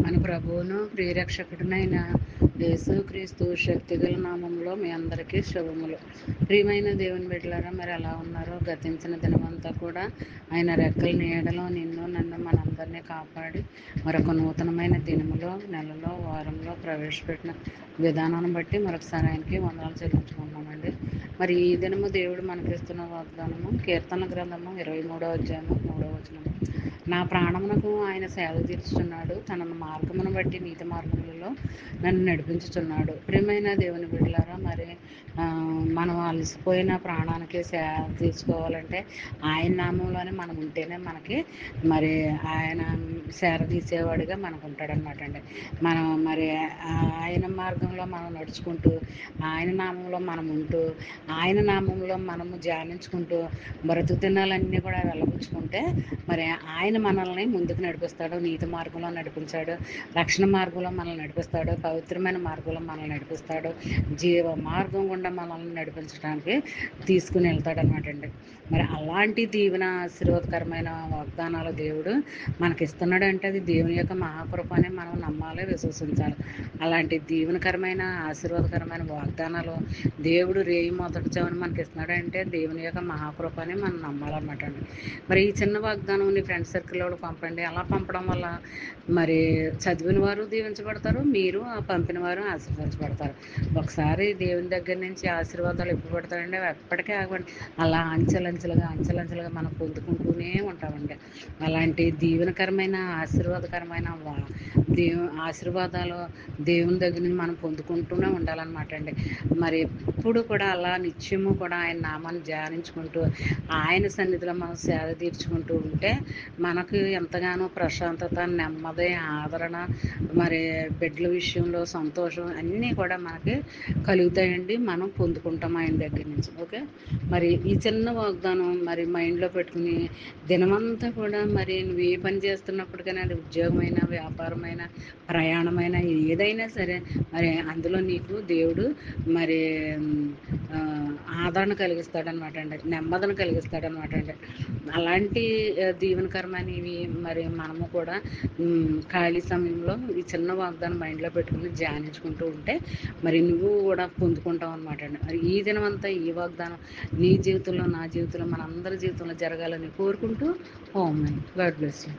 మన ప్రభువును ప్రియరక్షకుడినైన యేసుక్రీస్తు శక్తిగల నామంలో మీ అందరికీ శుభములు. ప్రియమైన దేవుని బిడ్డలారా, మరి ఎలా ఉన్నారో? గతించిన దినమంతా కూడా ఆయన రెక్కల నీడలో నిన్ను నన్ను మనందరినీ కాపాడి మరొక నూతనమైన దినములో, నెలలో, వారంలో ప్రవేశపెట్టిన విధానాన్ని బట్టి మరొకసారి ఆయనకి వందనాలు చెల్లించుకుంటున్నామండి. మరి ఈ దినము దేవుడు మనకిస్తున్న వాగ్దానము కీర్తన గ్రంథము 23వ అధ్యాయము 3వ వచనం. నా ప్రాణమునకు ఆయన సేవ తీర్చుచున్నాడు, తన మార్గమును బట్టి నీతి మార్గములలో నన్ను నడిపించుచున్నాడు. ప్రియమైన దేవుని బిడ్డలారా, మరి మనం అలసిపోయిన ప్రాణానికి సేవ తీర్చుకోవాలంటే ఆయన నామంలోనే మనం ఉంటేనే మనకి మరి ఆయన సేవ తీసేవాడిగా మనకు ఉంటాడనమాట అండి. మనం మరి ఆయన మార్గంలో మనం నడుచుకుంటూ, ఆయన నామంలో మనం ఉంటూ, ఆయన నామంలో మనము ధ్యానించుకుంటూ బ్రతుకు దినాలన్నీ కూడా వెళ్ళబుచ్చుకుంటే మరి ఆయన మనల్ని ముందుకు నడిపిస్తాడు, నీతి మార్గంలో నడిపించాడు, రక్షణ మార్గంలో మనల్ని నడిపిస్తాడు, పవిత్రమైన మార్గంలో మనల్ని నడిపిస్తాడు, జీవ మార్గం గుండా మనల్ని నడిపించడానికి తీసుకుని వెళ్తాడు అనమాట అండి. మరి అలాంటి దీవెన ఆశీర్వాదకరమైన వాగ్దానాలు దేవుడు మనకిస్తున్నాడు అంటే అది దేవుని యొక్క మహాకృప అని మనం నమ్మాలి, విశ్వసించాలి. అలాంటి దీవెనకరమైన ఆశీర్వాదకరమైన వాగ్దానాలు దేవుడు రేయి మొదటి చావుని మనకి ఇస్తున్నాడు అంటే దేవుని యొక్క మహాకృప అని మనం నమ్మాలన్నమాట అండి. మరి ఈ చిన్న వాగ్దానం నీ ఫ్రెండ్ సర్కిల్లో పంపండి. అలా పంపడం వల్ల మరి చదివిన వారు దీవించబడతారు, మీరు ఆ పంపిన వారు ఆశీర్వదించబడతారు. ఒకసారి దేవుని దగ్గర నుంచి ఆశీర్వాదాలు ఎప్పుడు పడతాయండి? ఎప్పటికీ ఆగవండి. అలా అంచెలంచెలుగా మనం పొందుకుంటూనే ఉంటామండి. అలాంటి దీవెనకరమైన ఆశీర్వాదకరమైన ఆశీర్వాదాలు దేవుని దగ్గర నుంచి మనం పొందుకుంటూనే ఉండాలన్నమాట అండి. మరి ఎప్పుడు కూడా అలా నిత్యము కూడా ఆయన నామాన్ని ధ్యానించుకుంటూ ఆయన సన్నిధిలో మనం సేద తీర్చుకుంటూ ఉంటే మనకు ఎంతగానో ప్రశాంతత, నెమ్మది, ఆదరణ, మరి బిడ్డల విషయంలో సంతోషం అన్నీ కూడా మనకి కలుగుతాయండి. మనం పొందుకుంటాం ఆయన దగ్గర నుంచి. ఓకే, మరి ఈ చిన్న వాగ్దానం మరి మైండ్లో పెట్టుకుని దినమంతా కూడా మరి నువ్వు ఏ పని చేస్తున్నప్పటికైనా, అది ఉద్యోగమైన, వ్యాపారమైన, ప్రయాణమైన, ఏదైనా సరే మరి అందులో నీకు దేవుడు మరి ఆదరణ కలిగిస్తాడనమాట అండి, నెమ్మదిని కలిగిస్తాడనమాట అండి. అలాంటి దీవెనకరమైనవి మరి మనము కూడా ఖాళీ సమయంలో ఈ చిన్న వాగ్దానం మైండ్లో పెట్టుకుని ధ్యానించుకుంటూ ఉంటే మరి నువ్వు కూడా పొందుకుంటావు అనమాట అండి. మరి ఈ దినం అంతా ఈ వాగ్దానం నీ జీవితంలో, నా జీవితంలో, మనందరి జీవితంలో జరగాలని కోరుకుంటూ, ఓం గాడ్ బ్లెస్ యూ.